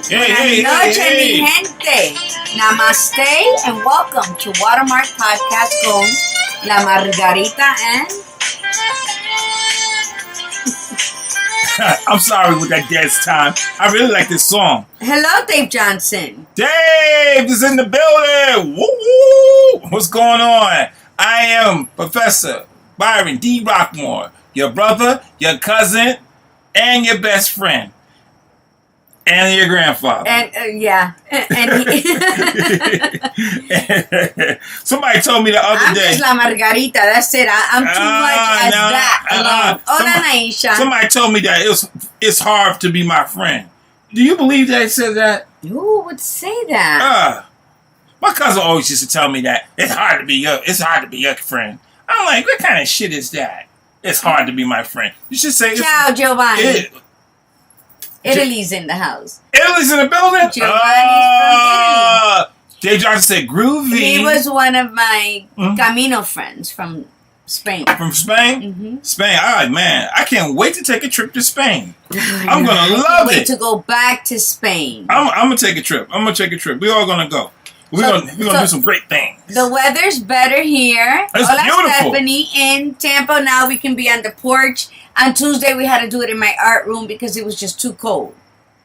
Buenas noches, mi gente. Namaste and welcome to WATERMARK Podcast con La Margarita and... I'm sorry with that dance time. I really like this song. Hello, Dave Johnson. Dave is in the building. Woo woo! What's going on? I am Professor Byron D. Rockmore, your brother, your cousin, and your best friend. And your grandfather. And Somebody told me the other day. I'm just La Margarita. That's it. I'm too much as that alone. Hola, Naisha. Somebody told me that it's hard to be my friend. Do you believe that it said that? Who would say that? My cousin always used to tell me that it's hard to be your friend. I'm like, what kind of shit is that? It's hard to be my friend. You should say. Ciao, Giovanni. Italy's in the house. Italy's in the building? Giovanni's from Italy. Dave Johnson said groovy. He was one of my Camino friends from Spain. From Spain? Mm-hmm. Spain. All right, man. I can't wait to take a trip to Spain. I'm going to love wait it. to go back to Spain. I'm going to take a trip. We're all going to go. We're going to do some great things. The weather's better here. It's Hola, beautiful. Stephanie. In Tampa, now we can be on the porch. On Tuesday, we had to do it in my art room because it was just too cold.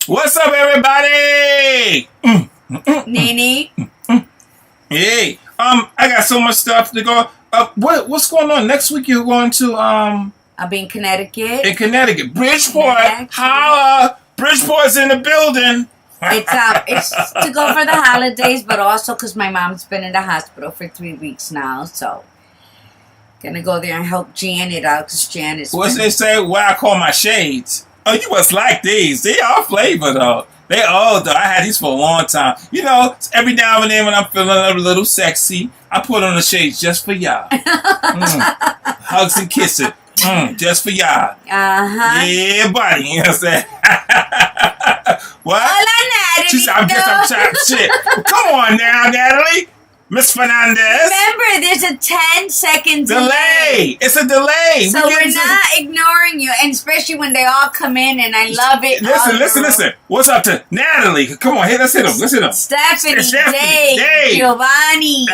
What's up, everybody? Nene? Hey. I got so much stuff to go. What's going on? Next week, you're going to... I'll be in Connecticut. In Connecticut. Bridgeport. Yeah, Holla. Bridgeport's in the building. It's to go for the holidays, but also because my mom's been in the hospital for 3 weeks now, so gonna go there and help Janet out because Janet's. What's they say? What I call my shades. Oh, you must like these. They are flavor though. They old though. I had these for a long time. You know, every now and then when I'm feeling a little sexy, I put on the shades just for y'all. Hugs and kisses. Just for y'all. Yeah, buddy. You know what I'm saying? What? Hola, Natalie. She said, I'm trying shit. Come on now, Natalie. Miss Fernandez. Remember, there's a 10-second delay. It's a delay. So we're not ignoring you, and especially when they all come in, and I love it. Listen. What's up to Natalie? Come on, let's hit him. Stephanie, Dave, Giovanni,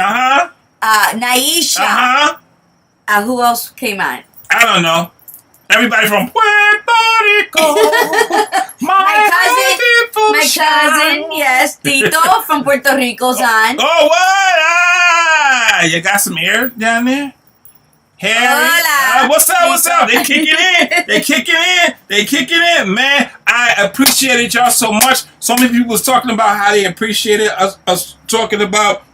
Naisha. Who else came on? I don't know. Everybody from Puerto Rico. my cousin, yes, Tito from Puerto Rico's on. Oh, what? You got some air down there? Harry. Hola. What's up? They kicking in. Man, I appreciated y'all so much. So many people was talking about how they appreciated us talking about,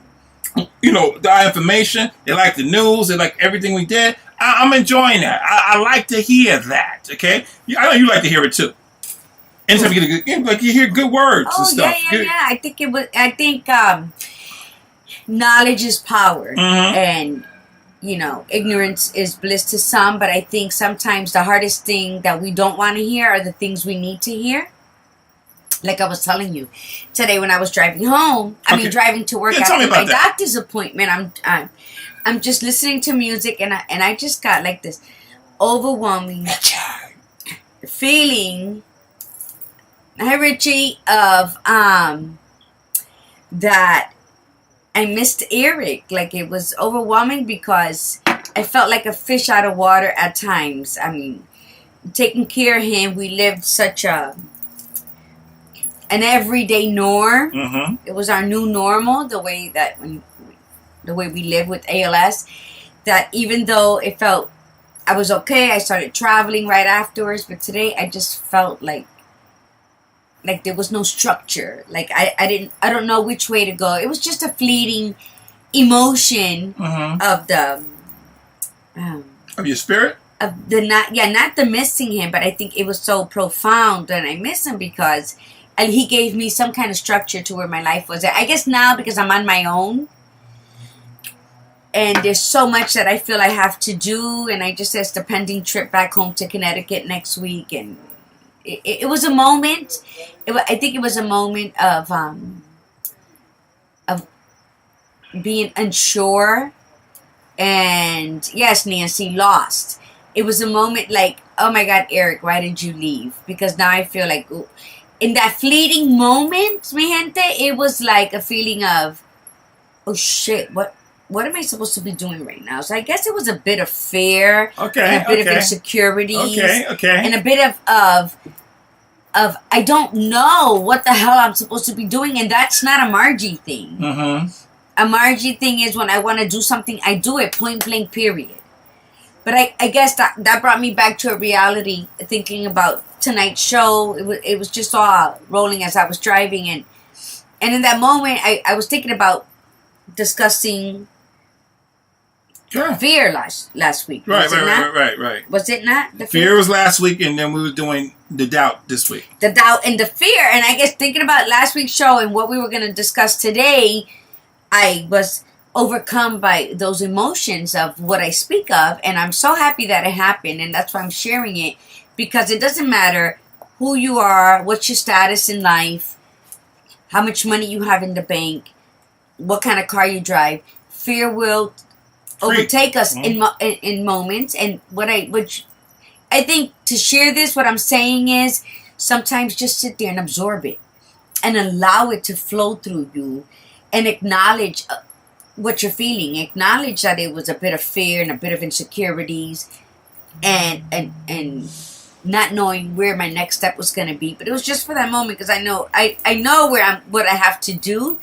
the information. They like the news. They like everything we did. I'm enjoying that. I like to hear that. Okay, I know you like to hear it too. Anytime you get you hear good words and stuff. Yeah. I think knowledge is power, and ignorance is bliss to some. But I think sometimes the hardest thing that we don't want to hear are the things we need to hear. Like I was telling you today when I was driving home. Driving to work after my doctor's appointment. I'm just listening to music, and I just got like this overwhelming feeling, hi Richie, of that I missed Eric. Like it was overwhelming because I felt like a fish out of water at times. Taking care of him, we lived such an everyday norm. It was our new normal, the way we live with ALS, that even though it felt I was okay, I started traveling right afterwards, but today I just felt like there was no structure. Like I don't know which way to go. It was just a fleeting emotion of the of your spirit? Of the not the missing him, but I think it was so profound that I miss him because he gave me some kind of structure to where my life was at. I guess now because I'm on my own, and there's so much that I feel I have to do, and I just have the pending trip back home to Connecticut next week, and it was a moment. I think it was a moment of being unsure, and yes, Nancy, lost. It was a moment like, oh my God, Eric, why did you leave? Because now I feel like in that fleeting moment, mi gente, it was like a feeling of, oh shit, what am I supposed to be doing right now? So I guess it was a bit of fear, and a bit of insecurities, and a bit of I don't know what the hell I'm supposed to be doing, and that's not a Margie thing. A Margie thing is when I want to do something, I do it, point blank, period. But I guess that brought me back to a reality, thinking about tonight's show. It was just all rolling as I was driving, and in that moment, I was thinking about discussing fear last week. Right. Was it not? The fear was last week, and then we were doing the doubt this week. The doubt and the fear, and I guess thinking about last week's show and what we were going to discuss today, I was overcome by those emotions of what I speak of, and I'm so happy that it happened, and that's why I'm sharing it, because it doesn't matter who you are, what's your status in life, how much money you have in the bank, what kind of car you drive. Fear will overtake us in moments, and which I think to share this, what I'm saying is sometimes just sit there and absorb it and allow it to flow through you and acknowledge what you're feeling. Acknowledge that it was a bit of fear and a bit of insecurities and not knowing where my next step was going to be. But it was just for that moment, because I know what I have to do.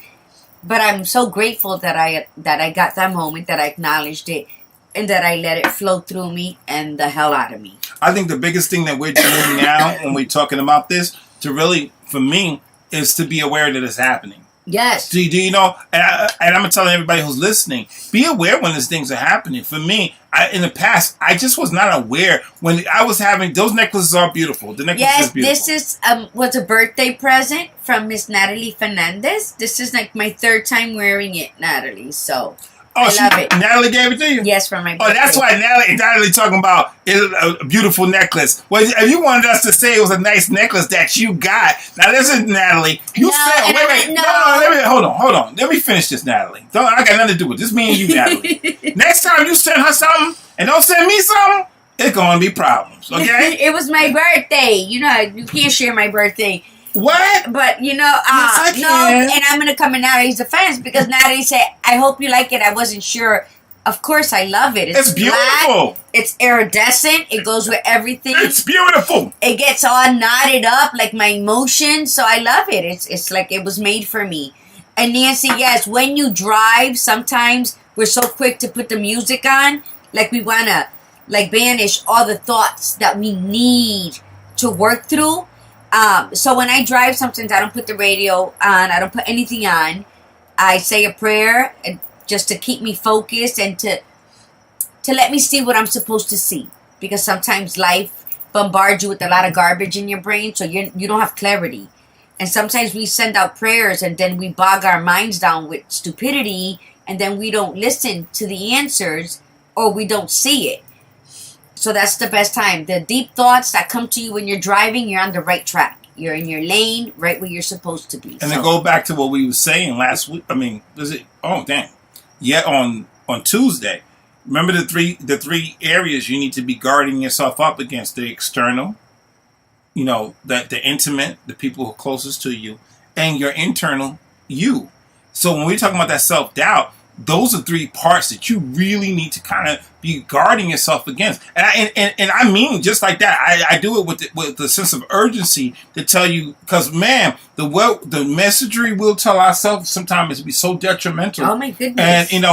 But I'm so grateful that I got that moment, that I acknowledged it, and that I let it flow through me and the hell out of me. I think the biggest thing that we're doing now when we're talking about this, for me, is to be aware that it's happening. Yes. Do you know? And I'm telling everybody who's listening, be aware when these things are happening. For me, in the past, I just was not aware when I was having those necklaces. Are beautiful. The necklace is beautiful. Yes, this is was a birthday present from Miss Natalie Fernandez. This is like my third time wearing it, Natalie. So. I love it. Natalie gave it to you? Yes, for my birthday. Oh, that's why Natalie talking about is a beautiful necklace. Well, if you wanted us to say it was a nice necklace that you got, now listen, Natalie. You said, wait, hold on. Let me finish this, Natalie. I got nothing to do with this. Me and you, Natalie. Next time you send her something and don't send me something, it's going to be problems, okay? It was my birthday. You know, you can't share my birthday. What? But, no, and I'm going to come in Natalie's defense, because Natalie said, I hope you like it. I wasn't sure. Of course, I love it. It's beautiful. Black. It's iridescent. It goes with everything. It's beautiful. It gets all knotted up like my emotions, so I love it. It's like it was made for me. And Nancy, yes, when you drive, sometimes we're so quick to put the music on, like we want to banish all the thoughts that we need to work through. So when I drive, sometimes I don't put the radio on. I don't put anything on. I say a prayer just to keep me focused and to let me see what I'm supposed to see. Because sometimes life bombards you with a lot of garbage in your brain, so you don't have clarity. And sometimes we send out prayers and then we bog our minds down with stupidity, and then we don't listen to the answers, or we don't see it. So that's the best time. The deep thoughts that come to you when you're driving, you're on the right track. You're in your lane, right where you're supposed to be. And to go back to what we were saying last week, on Tuesday, remember the three areas you need to be guarding yourself up against: the external, the intimate, the people who are closest to you, and your internal you. So when we're talking about that self-doubt, those are three parts that you really need to kind of be guarding yourself against. And I mean just like that. I do it with the sense of urgency to tell you, because man, the messagery we'll tell ourselves sometimes is be so detrimental. Oh my goodness. And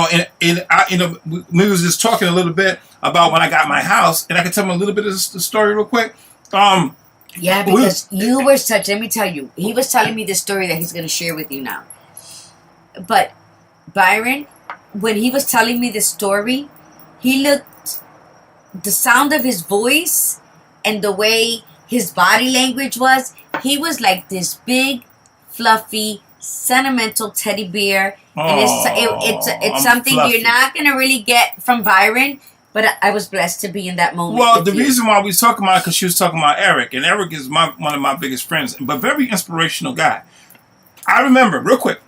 we was just talking a little bit about when I got my house, and I can tell them a little bit of the story real quick. Yeah, because you were let me tell you, he was telling me this story that he's going to share with you now. But Byron, when he was telling me this story, the sound of his voice and the way his body language was, he was like this big, fluffy, sentimental teddy bear. And it's something fluffy. You're not going to really get from Byron, but I was blessed to be in that moment. Well, the reason why we was talking about it, because she was talking about Eric, and Eric is one of my biggest friends, but very inspirational guy. I remember, real quick,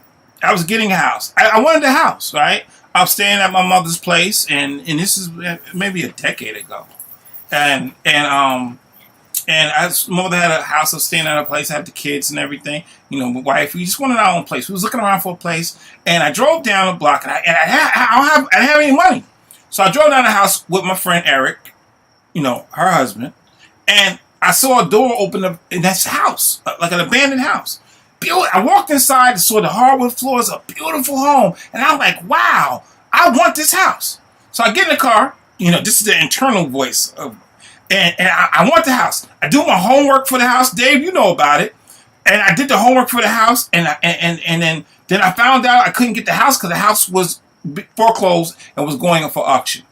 I was getting a house. I wanted a house, right? I was staying at my mother's place, and this is maybe a decade ago. And And my mother had a house. I was staying at a place. I had the kids and everything. You know, my wife. We just wanted our own place. We was looking around for a place, and I drove down the block, and I didn't have any money. So I drove down the house with my friend Eric, you know, her husband, and I saw a door open up in this house, like an abandoned house. I walked inside and saw the hardwood floors, a beautiful home, and I'm like, wow, I want this house. So I get in the car. You know, this is the internal voice of, and I want the house. I do my homework for the house, Dave. You know about it. And I did the homework for the house, and then I found out I couldn't get the house because the house was foreclosed and was going up for auction.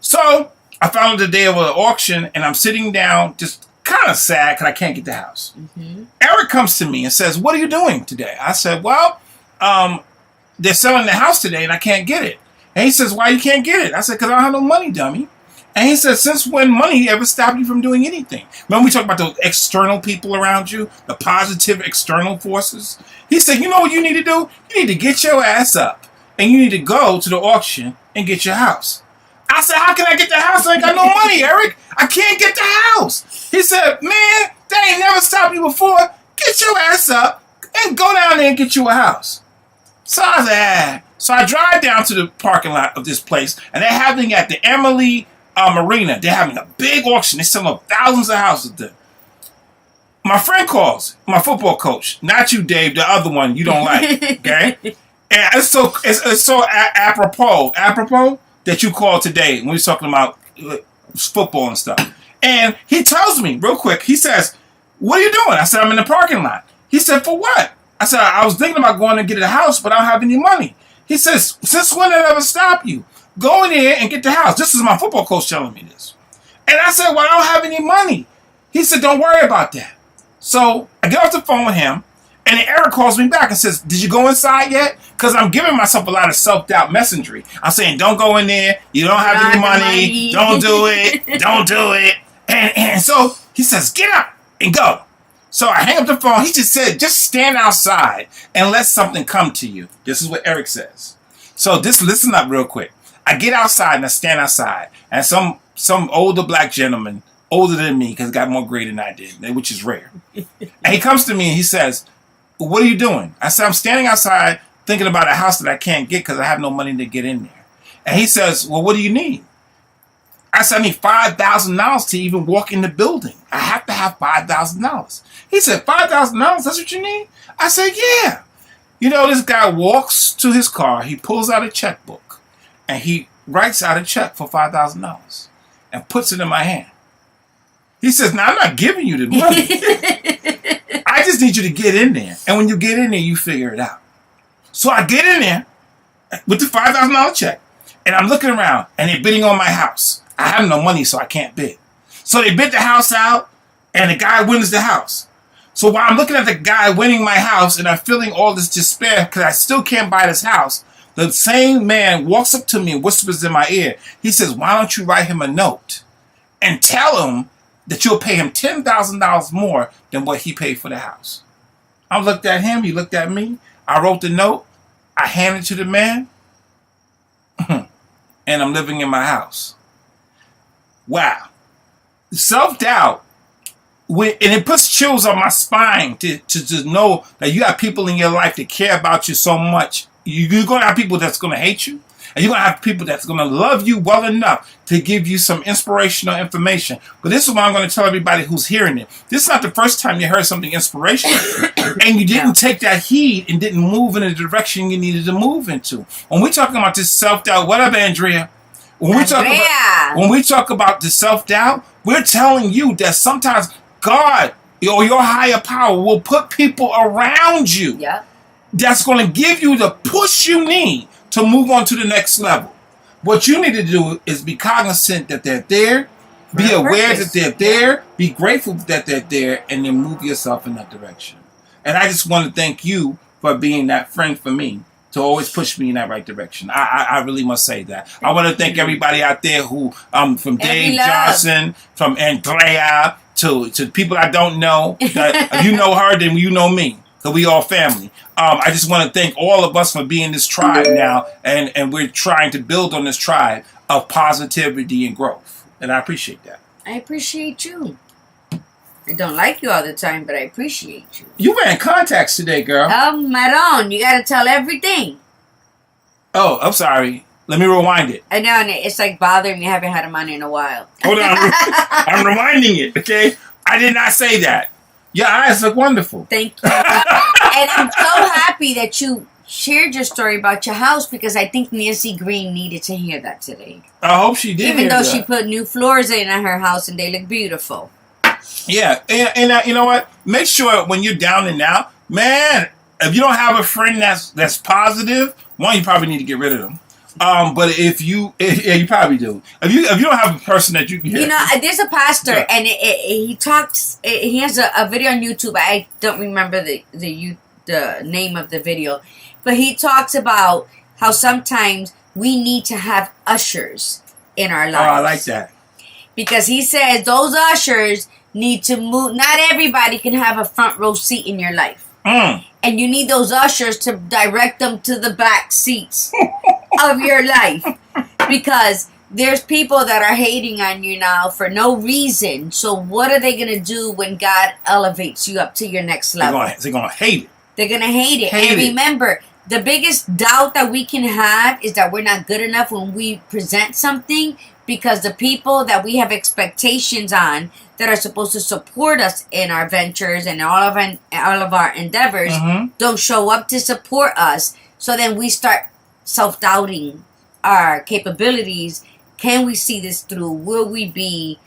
So I found out the day of the auction, and I'm sitting down, just kind of sad because I can't get the house. Mm-hmm. Eric comes to me and says, "What are you doing today?" I said, "Well, they're selling the house today, and I can't get it." And he says, "Why you can't get it?" I said, "Because I don't have no money, dummy." And he said, "Since when money ever stopped you from doing anything?" Remember we talked about those external people around you, the positive external forces? He said, "You know what you need to do? You need to get your ass up, and you need to go to the auction and get your house." I said, "How can I get the house? I ain't got no money, Eric. I can't get the house." He said, "Man, that ain't never stopped you before. Get your ass up and go down there and get you a house." So I said, So I drive down to the parking lot of this place, and they're having at the Emily Marina. They're having a big auction. They're selling thousands of houses there. My friend calls, my football coach, not you, Dave, the other one you don't like, okay? And it's so apropos that you called today when we were talking about football and stuff. And he tells me real quick, he says, "What are you doing?" I said, "I'm in the parking lot." He said, "For what?" I said, "I was thinking about going to get a house, but I don't have any money." He says, "Since when did that ever stop you? Go in here and get the house." This is my football coach telling me this. And I said, "Well, I don't have any money." He said, "Don't worry about that." So I get off the phone with him, and Eric calls me back and says, "Did you go inside yet?" Because I'm giving myself a lot of self-doubt messengery. I'm saying, "Don't go in there. You don't have any money. Don't do it. Don't do it." And so he says, "Get up and go." So I hang up the phone. He just said, "Just stand outside and let something come to you." This is what Eric says. So listen up real quick. I get outside and I stand outside, and some older black gentleman, older than me, because he got more grade than I did, which is rare. And he comes to me and he says, "What are you doing?" I said, "I'm standing outside thinking about a house that I can't get because I have no money to get in there." And he says, "Well, what do you need?" I said, "I need $5,000 to even walk in the building. I have to have $5,000. He said, $5,000? That's what you need? I said, "Yeah." You know, this guy walks to his car. He pulls out a checkbook and he writes out a check for $5,000 and puts it in my hand. He says, "Now, I'm not giving you the money. I just need you to get in there. And when you get in there, you figure it out." So I get in there with the $5,000 check, and I'm looking around, and they're bidding on my house. I have no money, so I can't bid. So they bid the house out, and the guy wins the house. So while I'm looking at the guy winning my house, and I'm feeling all this despair because I still can't buy this house, the same man walks up to me and whispers in my ear. He says, "Why don't you write him a note and tell him that you'll pay him $10,000 more than what he paid for the house?" I looked at him. He looked at me. I wrote the note. I handed it to the man. And I'm living in my house. Wow. Self-doubt. And it puts chills on my spine to know that you have people in your life that care about you so much. You're going to have people that's going to hate you. And you're going to have people that's going to love you well enough to give you some inspirational information. But this is what I'm going to tell everybody who's hearing it. This is not the first time you heard something inspirational. And you didn't take that heed and didn't move in the direction you needed to move into. When we're talking about this self-doubt, what up, Andrea? When we talk about the self-doubt, we're telling you that sometimes God or your higher power will put people around you that's going to give you the push you need to move on to the next level. What you need to do is be cognizant that they're there, be aware that they're there, be grateful that they're there, and then move yourself in that direction. And I just want to thank you for being that friend for me to always push me in that right direction. I really must say that. I want to thank everybody out there who, from Dave Johnson, from Andrea, to people I don't know. That you know her, then you know me. So we all family. I just want to thank all of us for being this tribe now, and we're trying to build on this tribe of positivity and growth. And I appreciate that. I appreciate you. I don't like you all the time, but I appreciate you. You wearing contacts today, girl. I don't. You got to tell everything. Oh, I'm sorry. Let me rewind it. I know, and it's like bothering me. I haven't had them on in a while. Hold on. I'm rewinding it, okay? I did not say that. Your eyes look wonderful. Thank you. And I'm so happy that you shared your story about your house because I think Nancy Green needed to hear that today. I hope she did. Even though she put new floors in her house and they look beautiful. Yeah, and you know what? Make sure when you're down and out, man, if you don't have a friend that's positive, one, you probably need to get rid of them. But if you probably do. If you don't have a person that you know, there's a pastor and he talks. He has a video on YouTube. I don't remember the name of the video, but he talks about how sometimes we need to have ushers in our lives. Oh, I like that. Because he says those ushers need to move. Not everybody can have a front row seat in your life. And you need those ushers to direct them to the back seats of your life. Because there's people that are hating on you now for no reason. So what are they going to do when God elevates you up to your next level? They're going to hate it. They're going to hate it. And remember, the biggest doubt that we can have is that we're not good enough when we present something, because the people that we have expectations on that are supposed to support us in our ventures and all of our endeavors don't show up to support us. So then we start self-doubting our capabilities. Can we see this through? Will we be,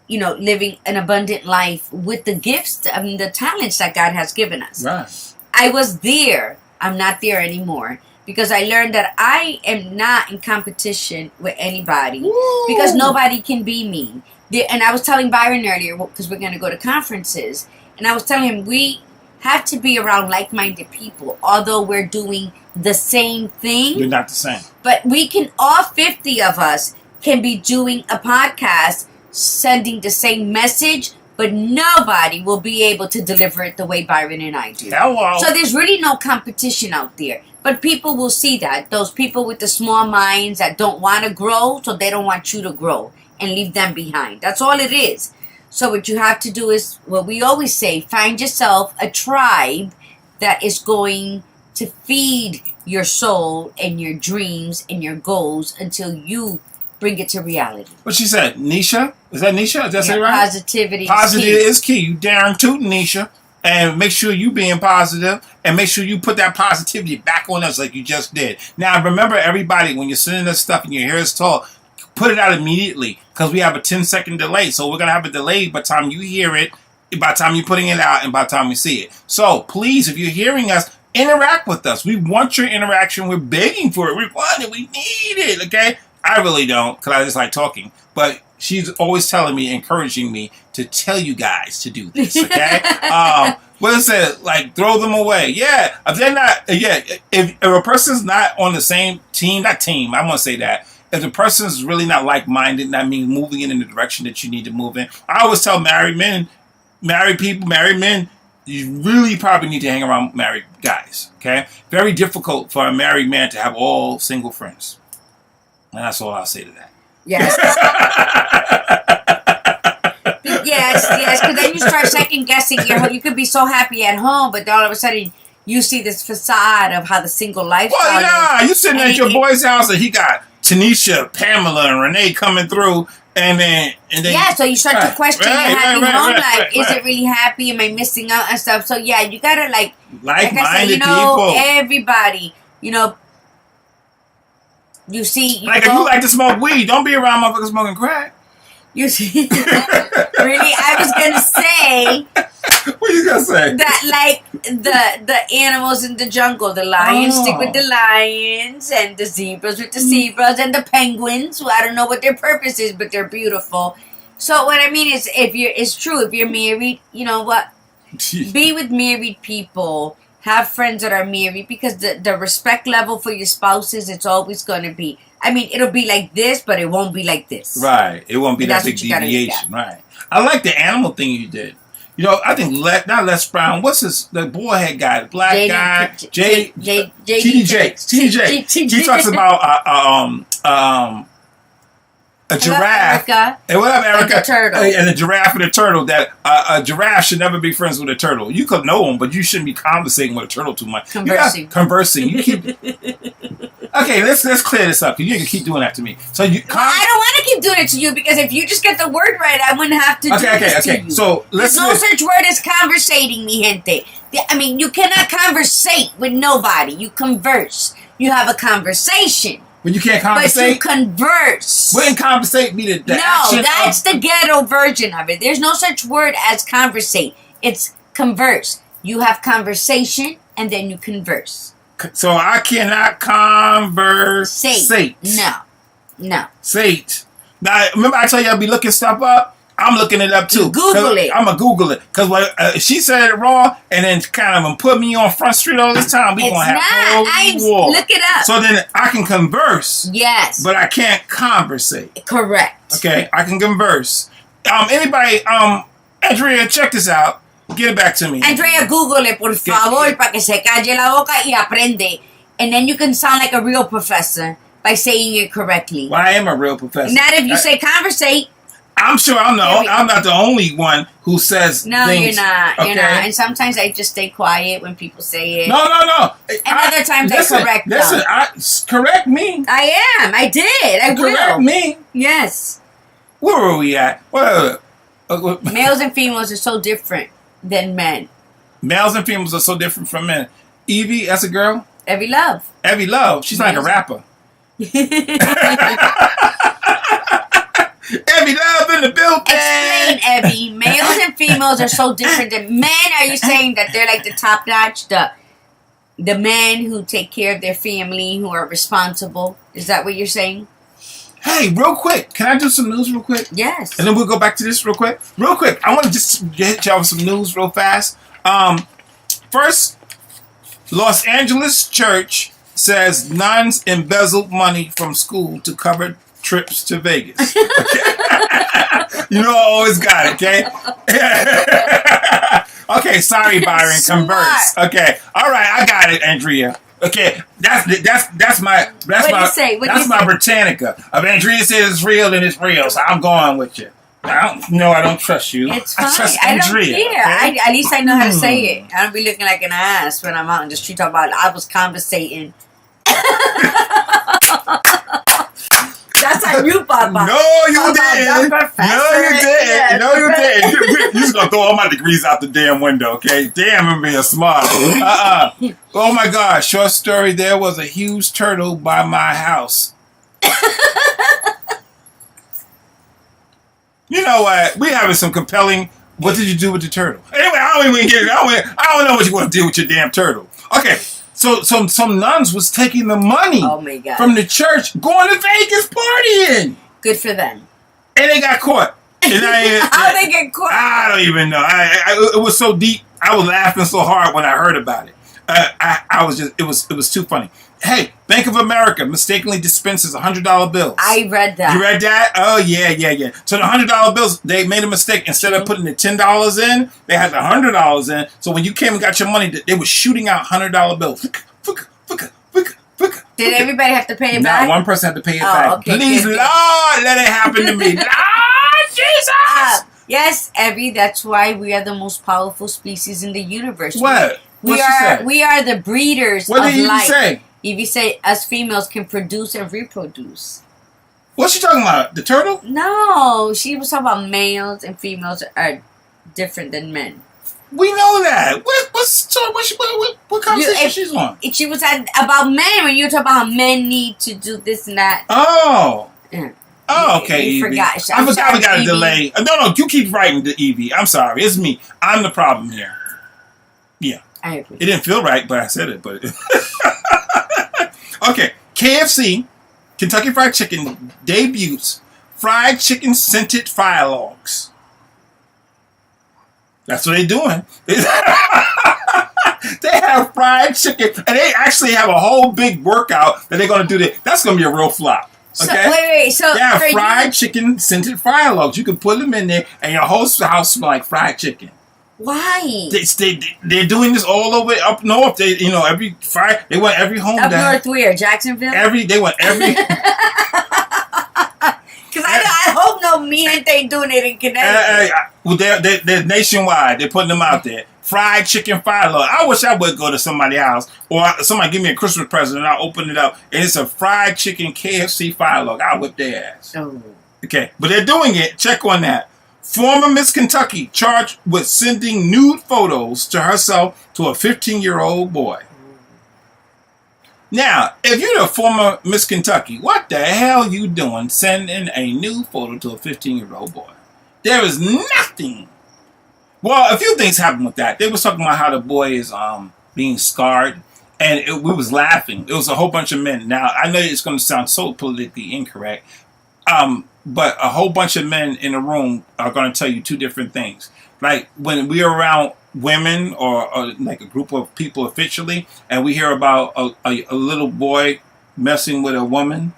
living an abundant life with the gifts, the talents that God has given us? Right. I was there. I'm not there anymore. Because I learned that I am not in competition with anybody. Woo! Because nobody can be me. And I was telling Byron earlier, because we're going to go to conferences, and I was telling him we have to be around like-minded people, although we're doing the same thing. You're not the same. But we can, all 50 of us can be doing a podcast, sending the same message, but nobody will be able to deliver it the way Byron and I do. Hello. So there's really no competition out there. But people will see that. Those people with the small minds that don't want to grow, so they don't want you to grow and leave them behind. That's all it is. So what you have to do is what we always say, find yourself a tribe that is going to feed your soul and your dreams and your goals until you bring it to reality. What she said, Nisha? Is that Nisha? Is that say right? Positivity. Positive is key. You darn tootin', Nisha. And make sure you being positive, and make sure you put that positivity back on us like you just did. Now, remember, everybody, when you're sending this stuff and you hear us talk, put it out immediately, because we have a 10-second delay. So we're going to have a delay by the time you hear it, by the time you're putting it out, and by the time you see it. So please, if you're hearing us, interact with us. We want your interaction. We're begging for it. We want it. We need it, okay? I really don't, because I just like talking. But she's always telling me, encouraging me to tell you guys to do this, okay? What is it? Like, throw them away. Yeah, if they're not, if a person's not on the same team, not team, I won't say that. If the person's really not like-minded, that means moving in the direction that you need to move in. I always tell married men, married men, you really probably need to hang around married guys, okay? Very difficult for a married man to have all single friends. And that's all I'll say to that. Yes. yes, because then you start second guessing. You could be so happy at home, but all of a sudden you see this facade of how the single lifestyle is. Well, yeah, you sitting at your boy's house and he got Tanisha, Pamela, and Renee coming through, and then yeah, so you start to question your happy home life. Is it really happy? Am I missing out and stuff? So yeah, you gotta like-minded people. Everybody, you see, if you like to smoke weed, don't be around motherfuckers smoking crack. You see, really, I was gonna say. What you gonna say? That the animals in the jungle, the lions stick with the lions, and the zebras with the zebras, and the penguins. Who I don't know what their purpose is, but they're beautiful. So what I mean is, it's true. If you're married, you know what? Be with married people. Have friends that are married, because the respect level for your spouses, it's always going to be. I mean, it'll be like this, but it won't be like this. Right. It won't be that big deviation. Right. I like the animal thing you did. I think not Les Brown. What's the boyhead guy, the black guy, TD Jakes. He talks about a giraffe. Erica. Hey, what up, Erica? And the turtle. And a giraffe and a turtle. That a giraffe should never be friends with a turtle. You could know them, but you shouldn't be conversating with a turtle too much. Conversing. You keep. Okay, let's clear this up. You can keep doing that to me. So you. I don't want to keep doing it to you because if you just get the word right, I wouldn't have to do this to you. So there's no such word as conversating, mi gente. I mean, you cannot conversate with nobody. You converse. You have a conversation. But you can't conversate? But you converse. Wouldn't conversate be the action? No, that's the ghetto version of it. There's no such word as conversate. It's converse. You have conversation, and then you converse. So I cannot conversate. No. Sate. Now, remember I tell you I'll be looking stuff up? I'm looking it up too. Google it. I'm going to Google it. Because she said it wrong and then kind of put me on Front Street all this time. We're going to have war. Look it up. So then I can converse. Yes. But I can't conversate. Correct. Okay, I can converse. Anybody, Andrea, check this out. Get it back to me. Andrea, Google it, por favor, para que se calle la boca y aprende. And then you can sound like a real professor by saying it correctly. Well, I am a real professor. Not if you say conversate. I'm sure I'm not the only one who says no, things. You're not. Okay? You're not. And sometimes I just stay quiet when people say it. No. And other times I correct them. Listen, correct me. I am. I did. I will. Correct me. Yes. Where were we at? Males and females are so different than men. Males and females are so different from men. Evie, that's a girl? Evie Love. Evie Love. She's like a rapper. Evie Love in the building. Explain, Evie. Males and females are so different than men. Are you saying that they're like the top notch, the men who take care of their family, who are responsible? Is that what you're saying? Hey, real quick, can I do some news real quick? Yes. And then we'll go back to this real quick. Real quick, I want to just get y'all some news real fast. First, Los Angeles church says nuns embezzled money from school to cover trips to Vegas. Okay. You know I always got it, okay? Okay, sorry, Byron. Converse. Okay. All right, I got it, Andrea. Okay, that's my Britannica. If Andrea says it's real, then it's real. So I'm going with you. I don't trust you. It's fine. I trust Andrea. I don't care. Okay? At least I know how to say it. I don't be looking like an ass when I'm out in the street talking about I was conversating. That's how you, Papa. No, you didn't. No, you didn't. You just gonna throw all my degrees out the damn window, okay? Damn, I'm being smart. Oh my gosh, short story. There was a huge turtle by my house. You know what? We having some compelling. What did you do with the turtle? Anyway, I don't even get it. I don't know what you want to do with your damn turtle. Okay. So some nuns was taking the money from the church, going to Vegas partying. Good for them. And they got caught. How they get caught? I don't even know. It was so deep. I was laughing so hard when I heard about it. It was too funny. Hey, Bank of America mistakenly dispenses $100 bills. I read that. You read that? Oh, yeah. So the $100 bills, they made a mistake. Instead of putting the $10 in, they had the $100 in. So when you came and got your money, they were shooting out $100 bills. Did everybody have to pay it back? No, one person had to pay it back. Okay, Please, Lord, let it happen to me. Lord Jesus! Yes, Evie, that's why we are the most powerful species in the universe. What? We are the breeders of life. What did Evie say? Evie said us females can produce and reproduce. What's she talking about? The turtle? No, she was talking about males and females are different than men. We know that. What conversation she's on? She was about men when you were talking about how men need to do this and that. Oh. Yeah. Oh, okay, you Evie. forgot. I forgot we got a delay. No, you keep writing to Evie. I'm sorry. It's me. I'm the problem here. Yeah. I agree. It didn't feel right, but I said it. But okay. KFC, Kentucky Fried Chicken, debuts fried chicken scented fire logs. That's what they're doing. They have fried chicken, and they actually have a whole big workout that they're going to do. That's going to be a real flop. Okay? Wait. So they have fried chicken scented fire logs. You can put them in there, and your whole house smells like fried chicken. Why? They're doing this all over up north. They want every home up north where? Jacksonville? They want every. Because I know me and they doing it in Connecticut. Well, they're nationwide. They're putting them out there. Fried chicken fire log. I wish I would go to somebody's house or somebody give me a Christmas present and I'll open it up and it's a fried chicken KFC fire log. I'll whip their ass. Oh. Okay, but they're doing it. Check on that. Former Miss Kentucky charged with sending nude photos to herself to a 15-year-old boy. Now, if you're the former Miss Kentucky, what the hell you doing sending a nude photo to a 15-year-old boy? There is nothing. Well, a few things happened with that. They was talking about how the boy is being scarred, and we was laughing. It was a whole bunch of men. Now, I know it's going to sound so politically incorrect, but a whole bunch of men in the room are going to tell you two different things. Like, when we're around women or like a group of people officially, and we hear about a little boy messing with a woman,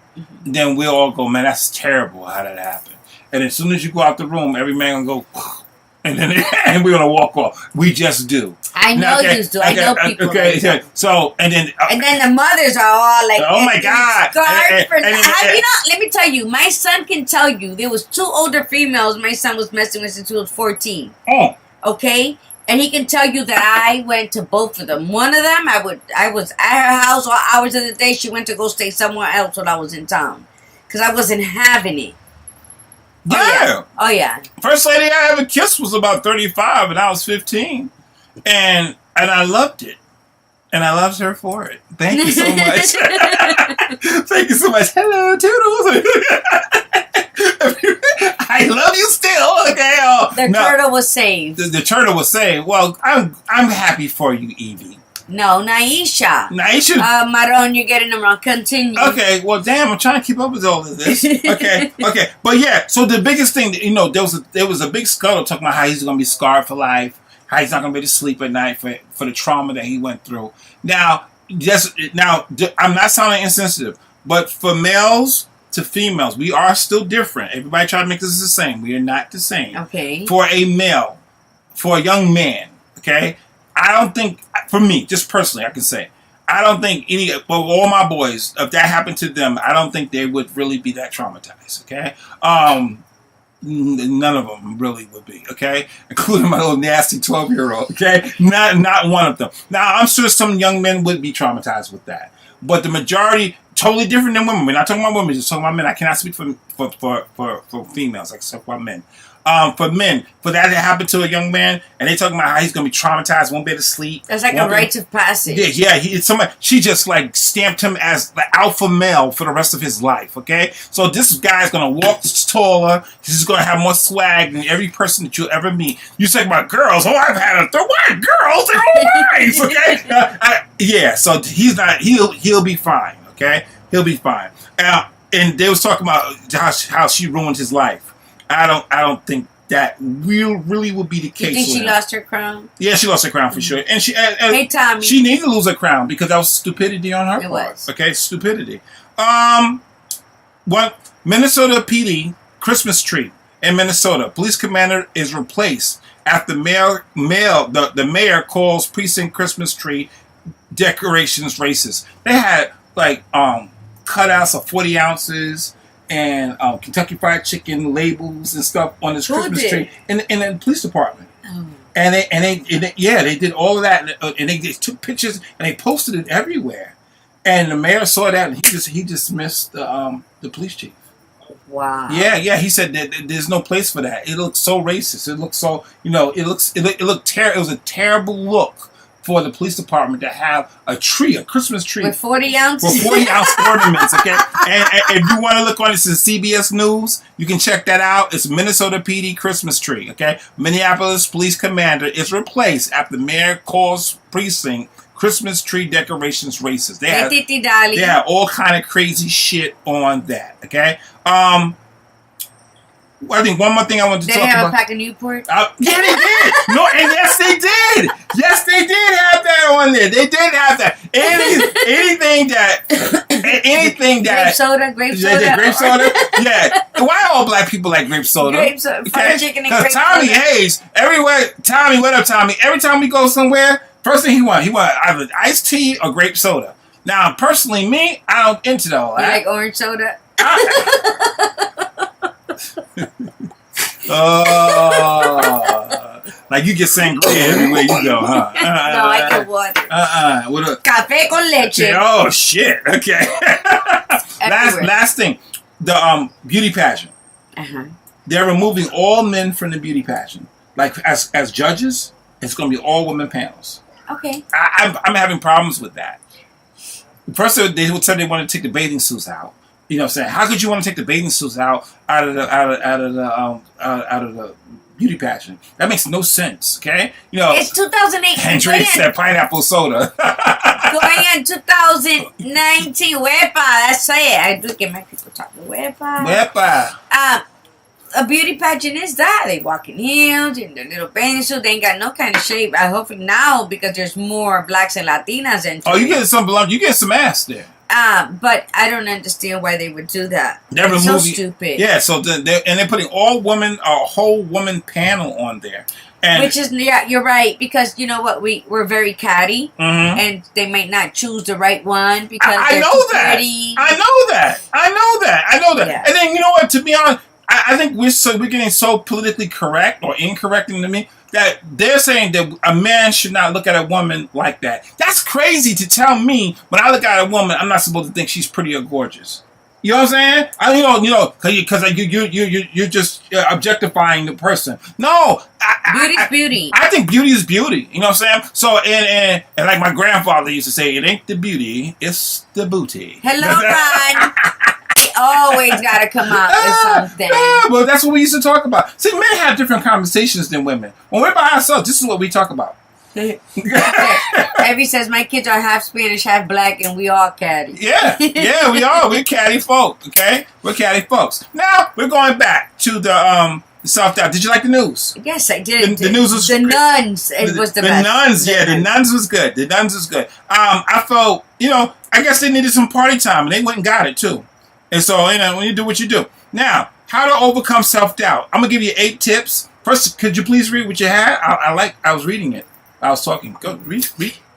then we'll all go, man, that's terrible how that happened. And as soon as you go out the room, every man going to go, and then and we're gonna walk off. We just do. I know you do. I know people. Okay, like that. So and then the mothers are all like, "Oh my God!" Let me tell you, my son can tell you there was two older females my son was messing with since he was 14. Oh, okay, and he can tell you that I went to both of them. One of them, I was at her house all hours of the day. She went to go stay somewhere else when I was in town because I wasn't having it. Yeah. Oh yeah. First lady I ever kissed was about 35 and I was 15. And I loved it. And I loved her for it. Thank you so much. Thank you so much. Hello, Toodles. I love you still. Okay. Turtle was saved. The turtle was saved. Well, I'm happy for you, Evie. No, Naisha. Maron, you're getting them wrong. Continue. Okay, well, damn, I'm trying to keep up with all of this. Okay. But yeah, so the biggest thing, there was a big scuttle talking about how he's going to be scarred for life, how he's not going to be able to sleep at night for the trauma that he went through. Now, I'm not sounding insensitive, but for males to females, we are still different. Everybody try to make this the same. We are not the same. Okay. For a male, for a young man, okay, I don't think, for me, just personally, I can say, I don't think all my boys, if that happened to them, I don't think they would really be that traumatized, okay? None of them really would be, okay? Including my little nasty 12-year-old, okay? Not one of them. Now, I'm sure some young men would be traumatized with that. But the majority, totally different than women. We're not talking about women, just talking about men. I cannot speak for females, except for men. For men, for that to happen to a young man, and they talking about how he's going to be traumatized, won't be able to sleep. That's like a rite of passage. Yeah. She just like stamped him as the alpha male for the rest of his life. Okay, so this guy's going to walk taller. He's going to have more swag than every person that you'll ever meet. You say about girls? Oh, I've had the white girls. They're all nice. Okay, yeah. So he's not. He'll be fine. Okay, he'll be fine. And they was talking about how she ruined his life. I don't think that really would be the case. You think she lost her crown? Yeah, she lost her crown for sure. And hey, Tommy, she needed to lose her crown because that was stupidity on her part. Was. Okay, stupidity. Minnesota PD Christmas tree in Minnesota. Police commander is replaced after the mayor calls precinct Christmas tree decorations racist. They had like cutouts of 40 ounces. And Kentucky Fried Chicken labels and stuff on this Christmas tree in the police department. Oh. And they did all of that, and they took pictures and they posted it everywhere. And the mayor saw that, and he dismissed the police chief. Wow. Yeah. He said that there's no place for that. It looks so racist. It looks so it was a terrible look for the police department to have a Christmas tree. With 40 ounces? With 40 ounce ornaments, okay? And if you want to look on this, it's CBS News. You can check that out. It's Minnesota PD Christmas tree, okay? Minneapolis police commander is replaced after mayor calls precinct Christmas tree decorations racist. They have all kind of crazy shit on that, okay? I think one more thing I want to talk about. Did they have a pack of Newport? Yeah, they did. No, and yes, they did. Yes, they did have that on there. They did have that. Anything that grape soda. Yeah. Why all black people like grape soda? Grape soda. Fried chicken and grape soda. Tommy Hayes, everywhere. Tommy, what up, Tommy? Every time we go somewhere, first thing he want either iced tea or grape soda. Now, personally, me, I don't into all that. You like orange soda? Oh, like you get sangria everywhere you go, huh? No, I get water. What a Café con leche. Oh shit. Okay. last thing, the beauty pageant. They're removing all men from the beauty pageant. Like as judges, it's going to be all women panels. Okay. I'm having problems with that. First, they would say they want to take the bathing suits out. You know what I'm saying? How could you want to take the bathing suits out of the beauty pageant? That makes no sense. Okay, you know it's 2008. And Drake said pineapple soda. Going in 2019, wepa. That's it. I look at my people talking wepa. A beauty pageant is that they walk in heels in their little bathing suit. They ain't got no kind of shape. I hope now because there's more blacks and Latinas in. Oh, you get some ass there. But I don't understand why they would do that. It's so stupid. Yeah, so they're putting all women, a whole woman panel on there. And which is, yeah, you're right, because you know what, we're very catty, and they might not choose the right one because I know that. I know that. Yeah. And then you know what? To be honest, I think we're getting so politically correct or incorrect to me that they're saying that a man should not look at a woman like that. That's crazy to tell me when I look at a woman, I'm not supposed to think she's pretty or gorgeous. You know what I'm saying? Because you're just objectifying the person. No, beauty's beauty. I think beauty is beauty. You know what I'm saying? So and like my grandfather used to say, it ain't the beauty, it's the booty. Hello, Ron. Always got to come out with something. But that's what we used to talk about. See, men have different conversations than women. When we're by ourselves, this is what we talk about. Evie says, my kids are half Spanish, half black, and we all catty. Yeah, we are. We're catty folk, okay? We're catty folks. Now, we're going back to the self-doubt. Did you like the news? Yes, I did. The news was the nuns. It was the best. Nuns, the nuns was good. The nuns was good. I felt, I guess they needed some party time, and they went and got it, too. And so, when you do what you do. Now, how to overcome self-doubt. I'm going to give you 8 tips. First, could you please read what you had? I was reading it. I was talking. Go, read.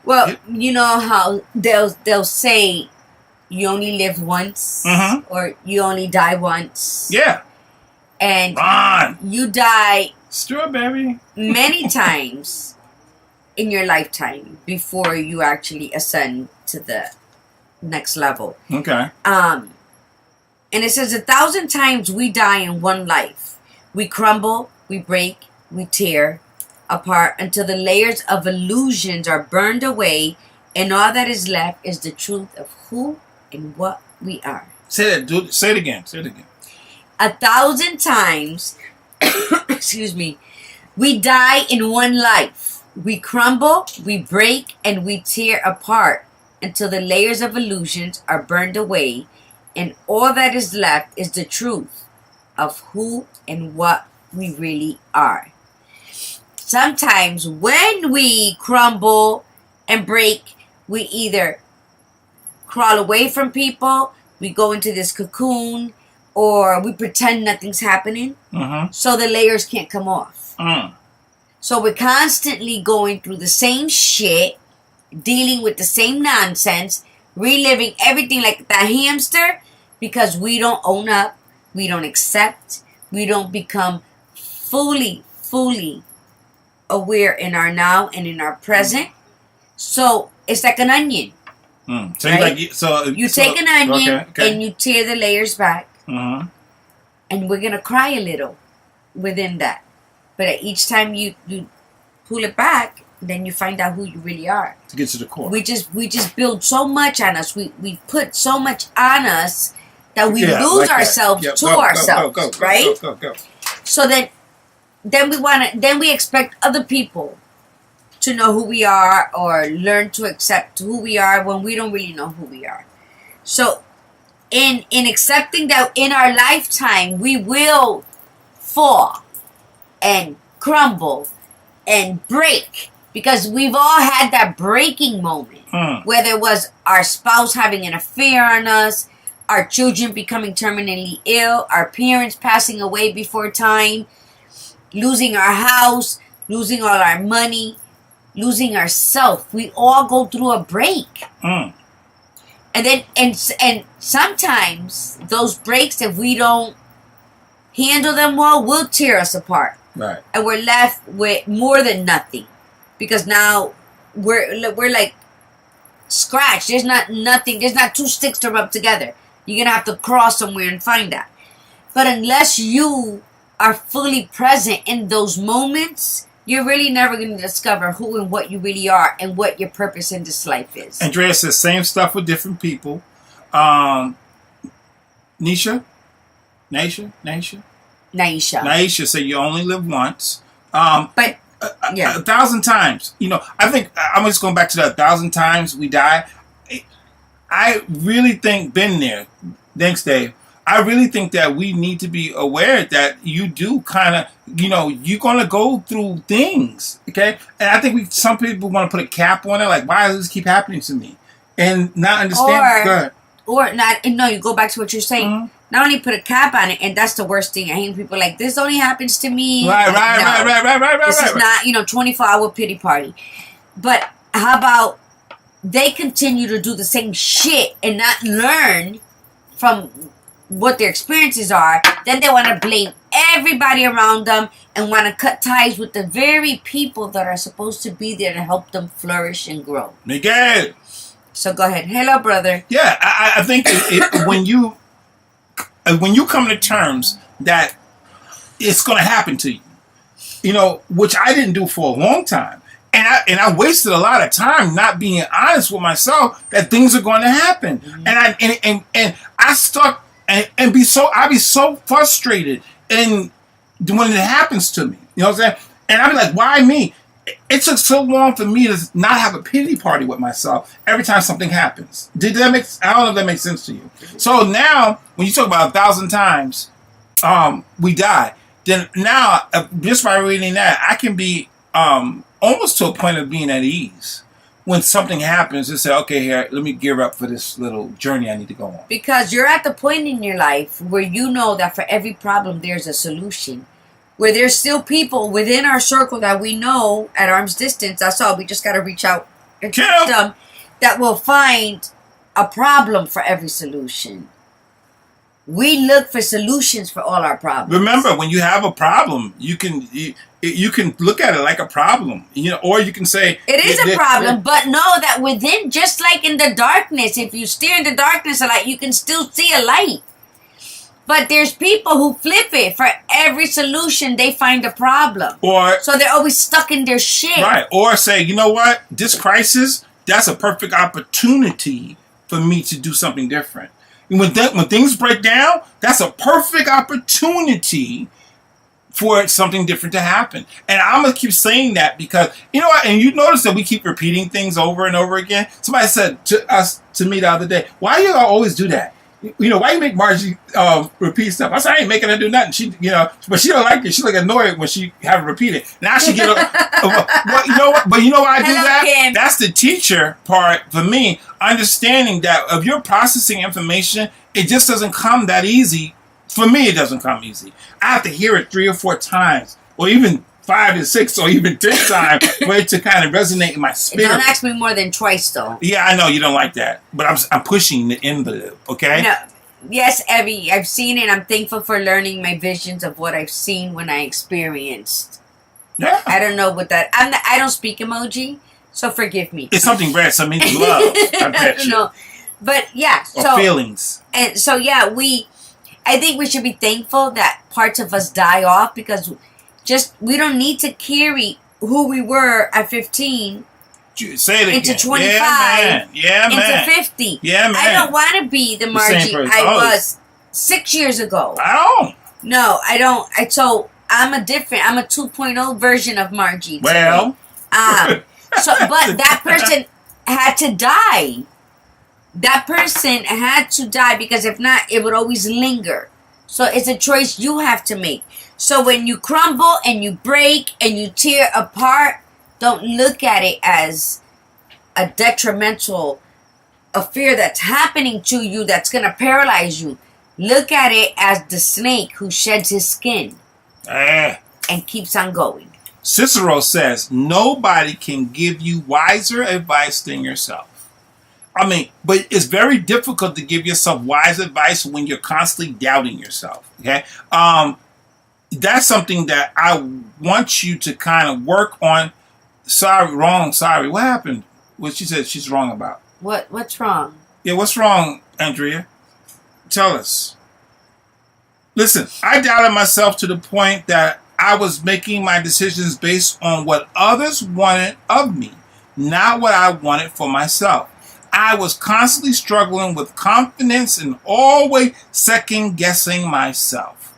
Well, you know how they'll say you only live once, or you only die once. Yeah. And you die strawberry many times in your lifetime before you actually ascend to the next level. Okay. And it says 1,000 times we die in one life. We crumble, we break, we tear apart until the layers of illusions are burned away, and all that is left is the truth of who and what we are. Say it again. 1,000 times, excuse me, we die in one life. We crumble, we break, and we tear apart until the layers of illusions are burned away, and all that is left is the truth of who and what we really are. Sometimes when we crumble and break, we either crawl away from people, we go into this cocoon, or we pretend nothing's happening, so the layers can't come off. So we're constantly going through the same shit, dealing with the same nonsense, reliving everything like that hamster, because we don't own up, we don't accept, we don't become fully aware in our now and in our present. So it's like an onion. So right? You take an onion and you tear the layers back, and we're gonna cry a little within that. But at each time you pull it back, then you find out who you really are. To get to the core. We just build so much on us. We put so much on us that we lose ourselves to ourselves. Right? Go. So then we expect other people to know who we are or learn to accept who we are when we don't really know who we are. So in accepting that in our lifetime we will fall and crumble and break, because we've all had that breaking moment, whether it was our spouse having an affair on us, our children becoming terminally ill, our parents passing away before time, losing our house, losing all our money, losing ourselves. We all go through a break. And then and sometimes those breaks, if we don't handle them well will tear us apart. Right. And we're left with more than nothing. Because now we're like scratched. There's not nothing. There's not two sticks to rub together. You're going to have to cross somewhere and find that. But unless you are fully present in those moments, you're really never going to discover who and what you really are and what your purpose in this life is. Andrea says same stuff with different people. Naisha said you only live once. But yeah, 1,000 times. You know, I think I'm just going back to that 1,000 times we die. I really think, been there. Thanks, Dave. I really think that we need to be aware that you do kind of, you know, you're going to go through things, okay? And I think some people want to put a cap on it, like, why does this keep happening to me? And not understand. You go back to what you're saying. Mm-hmm. Not only put a cap on it, and that's the worst thing. I hate people like, this only happens to me. Right. This is not, 24-hour pity party. But how about they continue to do the same shit and not learn from what their experiences are? Then they want to blame everybody around them and want to cut ties with the very people that are supposed to be there to help them flourish and grow. Miguel. So go ahead. Hello, brother. Yeah, I think when you come to terms that it's going to happen to you, which I didn't do for a long time, and I wasted a lot of time not being honest with myself that things are going to happen, mm-hmm. and I stuck and I'd be so frustrated and when it happens to me, you know what I'm saying? And I'd be like, why me? It took so long for me to not have a pity party with myself every time something happens. I don't know if that makes sense to you. So now, when you talk about 1,000 times we die, then now, just by reading that, I can be almost to a point of being at ease. When something happens, and say, okay, here, let me gear up for this little journey I need to go on. Because you're at the point in your life where you know that for every problem, there's a solution. Where there's still people within our circle that we know at arm's distance. That's all. We just got to reach out and touch them. That will find a problem for every solution. We look for solutions for all our problems. Remember, when you have a problem, you can look at it like a problem, or you can say it is a problem. But know that within, just like in the darkness, if you steer in the darkness a light, you can still see a light. But there's people who flip it. For every solution, they find a problem. So they're always stuck in their shit. Right. Or say, you know what? This crisis, that's a perfect opportunity for me to do something different. And when things break down, that's a perfect opportunity for something different to happen. And I'm going to keep saying that because, and you notice that we keep repeating things over and over again. Somebody said to me the other day, why do you always do that? Why you make Margie repeat stuff? I said, I ain't making her do nothing. She, but she don't like it. She like annoyed when she have it repeated. Now she get, But you know why I do that? Kim. That's the teacher part for me. Understanding that if you're processing information, it just doesn't come that easy. For me, it doesn't come easy. I have to hear it 3 or 4 times, or even 5 to 6, or even 10 times for it to kind of resonate in my spirit. Don't ask me more than twice, though. Yeah, I know you don't like that, but I'm pushing the envelope. Okay. No. Yes, Evie, I've seen it. I'm thankful for learning my visions of what I've seen when I experienced. Yeah. I don't know what that. I don't speak emoji, so forgive me. It's something red. So it means love. I bet you. No, but yeah. Or feelings. And so yeah, I think we should be thankful that parts of us die off because we don't need to carry who we were at 15 say it again. Into 25. Yeah, man. Into 50. Yeah, man. I don't want to be the Margie I was 6 years ago. I don't. No, I don't. I'm a 2.0 version of Margie. Well. But that person had to die. That person had to die because if not, it would always linger. So it's a choice you have to make. So when you crumble and you break and you tear apart, don't look at it as a detrimental, a fear that's happening to you that's going to paralyze you. Look at it as the snake who sheds his skin and keeps on going. Cicero says, nobody can give you wiser advice than yourself. but it's very difficult to give yourself wise advice when you're constantly doubting yourself. Okay, that's something that I want you to kind of work on. Sorry, what happened? What she said she's wrong about. What's wrong? Yeah, what's wrong, Andrea? Tell us. Listen, I doubted myself to the point that I was making my decisions based on what others wanted of me, not what I wanted for myself. I was constantly struggling with confidence and always second guessing myself.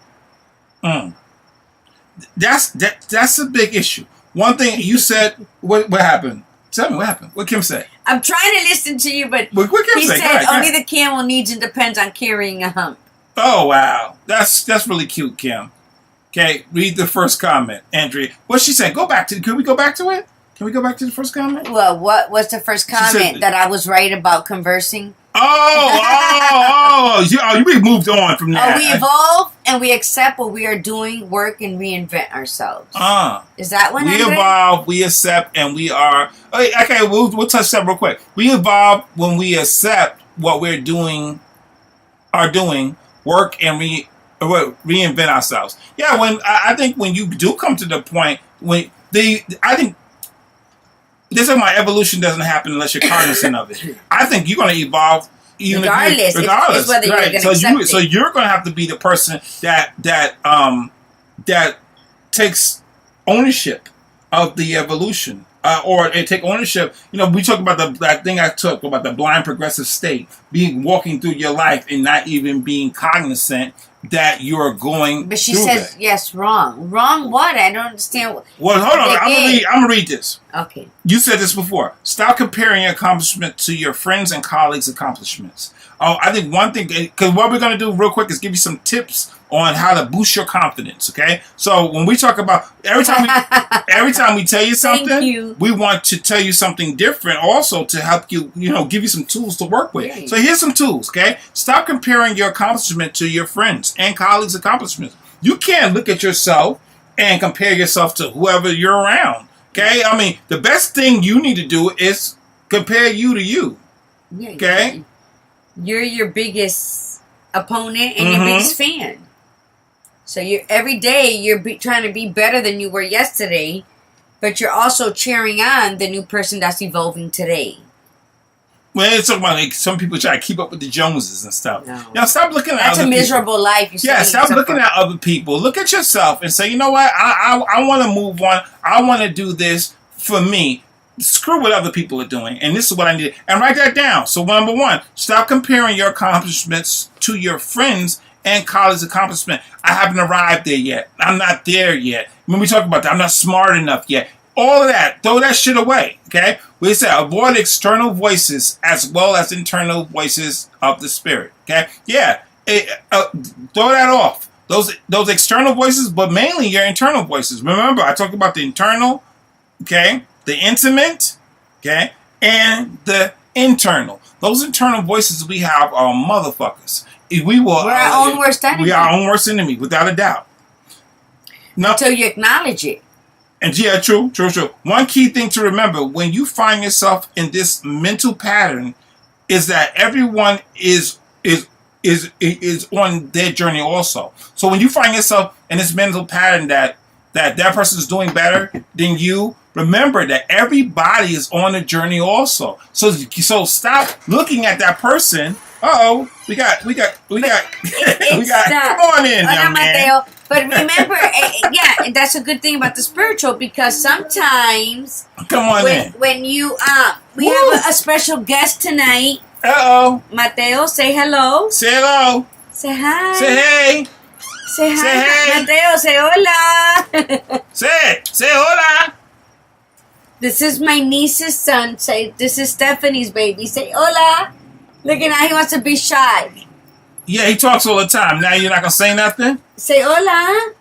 That's a big issue. One thing you said, what happened? Tell me what happened. What Kim said? I'm trying to listen to you, but what Kim he said? said only the camel needs and depends on carrying a hump. Oh wow, that's really cute, Kim. Okay, read the first comment, Andrea. What she said? Can we go back to it? Can we go back to the first comment? Well, what was the first comment? That I was right about conversing? We moved on from that. We evolve and we accept what we are doing, work, and reinvent ourselves. Is that one? We evolve, we accept, and we are... Okay, we'll touch that real quick. We evolve when we accept what we're doing, work, and reinvent ourselves. Yeah, I think when you do come to the point, I think this is why evolution doesn't happen unless you're cognizant of it. I think you're going to evolve regardless. It's whether you're going to accept it. So you're going to have to be the person that takes ownership of the evolution, or take ownership. We talk about that thing I talked about, the blind progressive state, walking through your life and not even being cognizant that you're going. But she says yes, wrong. Wrong what? I don't understand. Well, hold on. I'm gonna read this. Okay. You said this before. Stop comparing your accomplishment to your friends and colleagues' accomplishments. I think one thing, because what we're gonna do real quick is give you some tips on how to boost your confidence. Okay. So when we talk about every time we tell you something, we want to tell you something different also to help you. Give you some tools to work with. Right. So here's some tools. Okay. Stop comparing your accomplishment to your friends and colleagues' accomplishments. You can't look at yourself and compare yourself to whoever you're around. Okay. The best thing you need to do is compare you to you. Okay. You're your biggest opponent and your biggest fan. So every day you're trying to be better than you were yesterday, but you're also cheering on the new person that's evolving today. Well, it's about some people try to keep up with the Joneses and stuff. No. Stop looking at that's other a miserable people. Life. Stop looking at other people. Look at yourself and say, you know what? I want to move on. I want to do this for me. Screw what other people are doing, and this is what I need. And write that down. So number one, stop comparing your accomplishments to your friends and college accomplishment. I haven't arrived there yet. I'm not there yet. When we talk about that, I'm not smart enough yet. All of that, throw that shit away. Okay? We said avoid external voices as well as internal voices of the spirit. Okay? Yeah. Throw that off. Those external voices, but mainly your internal voices. Remember, I talked about the internal, okay, the intimate, okay, and the internal. Those internal voices we have are motherfuckers. We're our own worst enemy. We are our own worst enemy, without a doubt. Until you acknowledge it. And yeah, true. One key thing to remember when you find yourself in this mental pattern is that everyone is on their journey also. So when you find yourself in this mental pattern that person is doing better than you, remember that everybody is on a journey also. So stop looking at that person. We got. Come on in, young man. But remember, that's a good thing about the spiritual, because sometimes when you we have a special guest tonight. Mateo, say hello. Say hello. Say hi. Say hey. Say hi. Say hey. Mateo, say hola. Say hola. This is my niece's son. Say, this is Stephanie's baby. Say hola. Look at now, he wants to be shy. Yeah, he talks all the time. Now you're not going to say nothing? Say hola.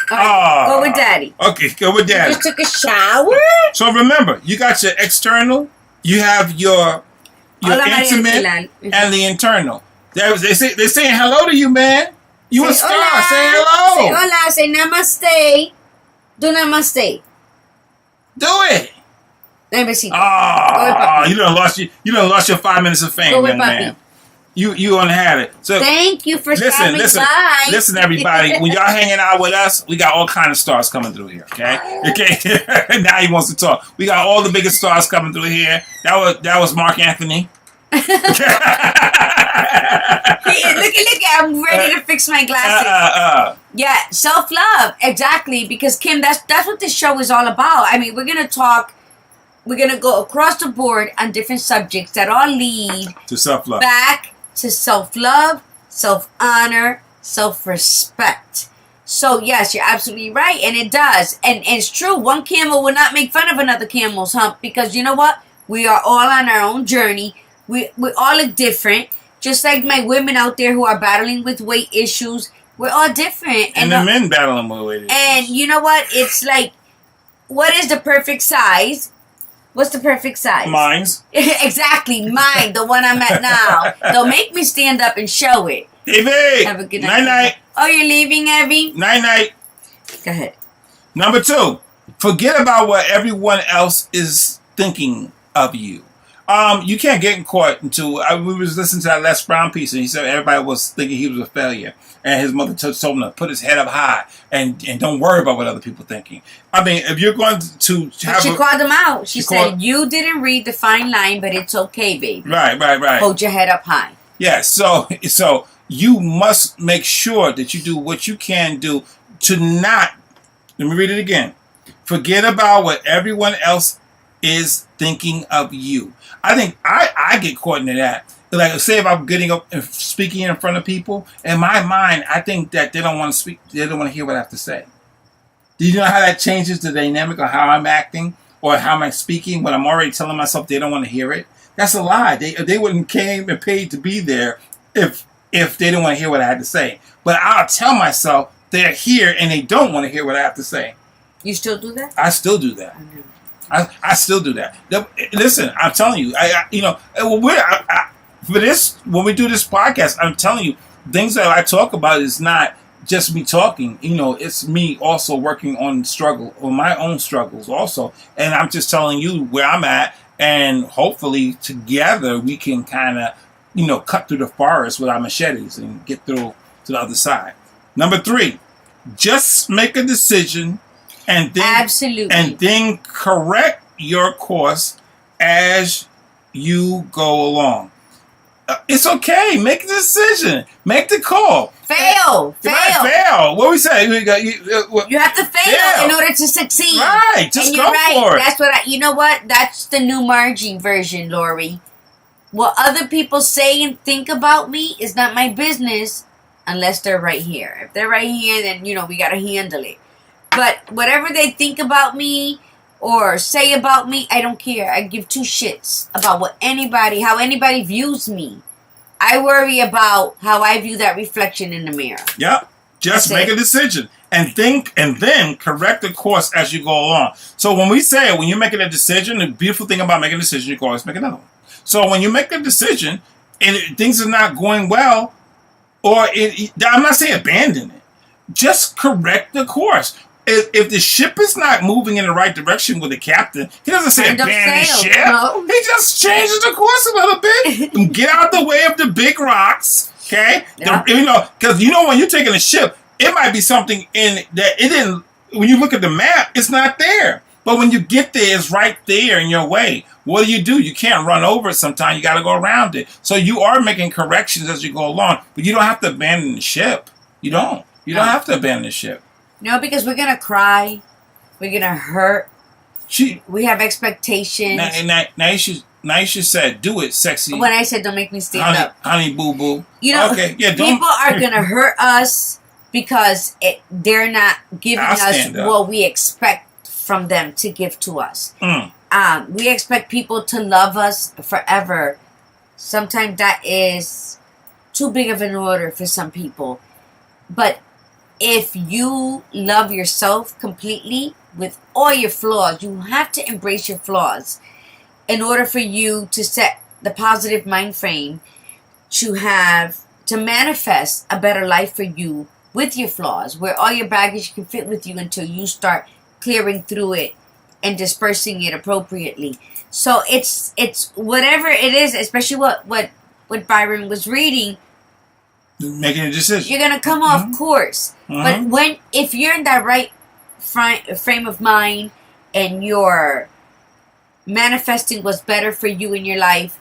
All right, go with daddy. Okay, go with daddy. You just took a shower? So remember, you got your external, you have your intimate, and the internal. They're saying hello to you, man. You a star. Hola. Say hello. Say hola. Say namaste. Do namaste. Do it. Let me see. You done lost your 5 minutes of fame, young man. You had it. So thank you for stopping by. Listen, everybody. When y'all hanging out with us, we got all kind of stars coming through here. Okay. Now he wants to talk. We got all the biggest stars coming through here. That was Mark Anthony. Look! I'm ready to fix my glasses. Yeah, self-love, exactly. Because Kim, that's what this show is all about. I mean, we're gonna talk. We're gonna go across the board on different subjects that all lead to self-love. Back to self-love, self-honor, self-respect. So yes, you're absolutely right, and it does, and it's true. One camel will not make fun of another camel's hump, because you know what? We are all on our own journey. We all look different. Just like my women out there who are battling with weight issues, we're all different. And the men battling with weight issues. And you know what? It's like, what is the perfect size? What's the perfect size? Mine's. Exactly, mine, the one I'm at now. Don't make me stand up and show it. Evie! Have a good night. Night-night. Oh, you're leaving, Evie? Night-night. Go ahead. Number 2, forget about what everyone else is thinking of you. You can't get caught into. We was listening to that Les Brown piece, and he said everybody was thinking he was a failure, and his mother told him to put his head up high and don't worry about what other people are thinking. I mean, if you're going to have, she called him out. She said, "You didn't read the fine line, but it's okay, baby. Right. Hold your head up high." Yeah. So you must make sure that you do what you can do to not. Let me read it again. Forget about what everyone else is thinking of you. I think I get caught into that. Like, say if I'm getting up and speaking in front of people, in my mind, I think that they don't want to speak. They don't want to hear what I have to say. Do you know how that changes the dynamic of how I'm acting or how I'm speaking when I'm already telling myself they don't want to hear it? That's a lie. They wouldn't came and paid to be there if they didn't want to hear what I had to say. But I'll tell myself they're here and they don't want to hear what I have to say. You still do that? I still do that. Mm-hmm. I still do that. Listen, I'm telling you, for this, when we do this podcast, I'm telling you, things that I talk about is not just me talking. It's me also working on my own struggles also. And I'm just telling you where I'm at, and hopefully together we can kind of, cut through the forest with our machetes and get through to the other side. Number 3, just make a decision. And then correct your course as you go along. It's okay. Make a decision. Make the call. Fail. What we say? You have to fail in order to succeed. Right. Just go for it. That's what you know what? That's the new Margie version, Lori. What other people say and think about me is not my business unless they're right here. If they're right here, then, we got to handle it. But whatever they think about me or say about me, I don't care. I give 2 shits about how anybody views me. I worry about how I view that reflection in the mirror. Yep. Just make a decision and then correct the course as you go along. So when you're making a decision, the beautiful thing about making a decision, you can always make another one. So when you make a decision and things are not going well, I'm not saying abandon it. Just correct the course. If the ship is not moving in the right direction with the captain, he doesn't say abandon ship. No. He just changes the course a little bit and get out the way of the big rocks. Okay, yeah. Because when you're taking a ship, it might be something in that it didn't. When you look at the map, it's not there. But when you get there, it's right there in your way. What do? You can't run over it sometimes. You got to go around it. So you are making corrections as you go along, but you don't have to abandon the ship. You don't. You don't have to abandon the ship. No, because we're going to cry. We're going to hurt. We have expectations. Now you should say, do it, sexy. When I said don't make me stand up. Honey, boo-boo. Okay, yeah, people are going to hurt us because they're not giving us what we expect from them to give to us. We expect people to love us forever. Sometimes that is too big of an order for some people. But if you love yourself completely with all your flaws, you have to embrace your flaws in order for you to set the positive mind frame to manifest a better life for you with your flaws, where all your baggage can fit with you until you start clearing through it and dispersing it appropriately. So it's whatever it is, especially what Byron was reading. Making a decision. You're gonna come off course, but if you're in that right frame of mind and you're manifesting what's better for you in your life,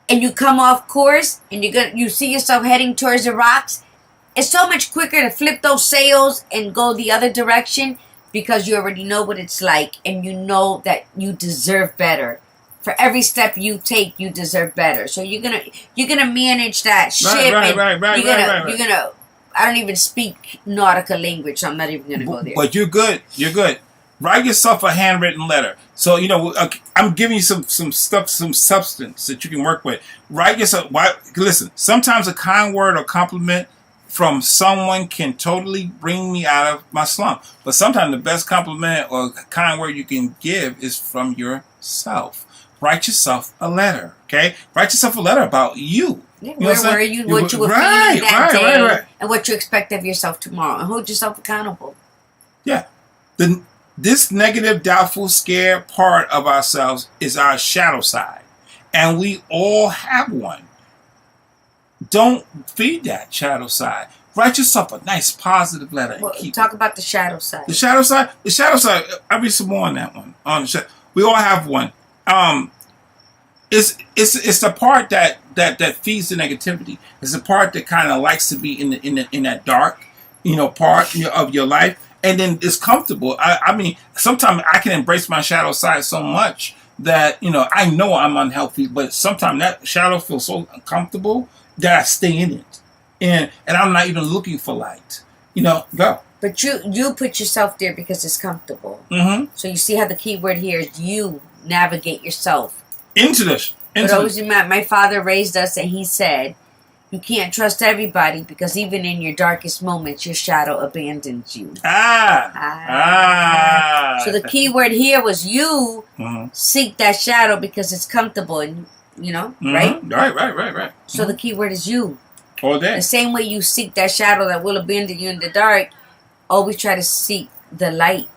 and you come off course and you see yourself heading towards the rocks, it's so much quicker to flip those sails and go the other direction because you already know what it's like and you know that you deserve better. For every step you take, you deserve better. So you're gonna manage that ship. Right. I don't even speak nautical language, so I'm not even gonna go there. But you're good. You're good. Write yourself a handwritten letter. So I'm giving you some stuff, some substance that you can work with. Write yourself. Listen. Sometimes a kind word or compliment from someone can totally bring me out of my slump. But sometimes the best compliment or kind word you can give is from yourself. Write yourself a letter, okay? Write yourself a letter about you. Yeah, where were you, what you were feeling that day, and what you expect of yourself tomorrow. And hold yourself accountable. Yeah. This negative, doubtful, scared part of ourselves is our shadow side. And we all have one. Don't feed that shadow side. Write yourself a nice, positive letter. Well, talk about the shadow side. The shadow side, I'll read some more on that one. We all have one. It's the part that feeds the negativity. It's the part that kind of likes to be in that dark, part of your life, and then it's comfortable. I mean, sometimes I can embrace my shadow side so much that I know I'm unhealthy, but sometimes that shadow feels so uncomfortable that I stay in it, and I'm not even looking for light. Go. But you put yourself there because it's comfortable. So you see how the key word here is you navigate yourself into this. But always remember, my father raised us and he said, you can't trust everybody because even in your darkest moments, your shadow abandons you. So the key word here was you seek that shadow because it's comfortable and, right? Right. So the key word is you. All day. The same way you seek that shadow that will abandon you in the dark, always try to seek the light.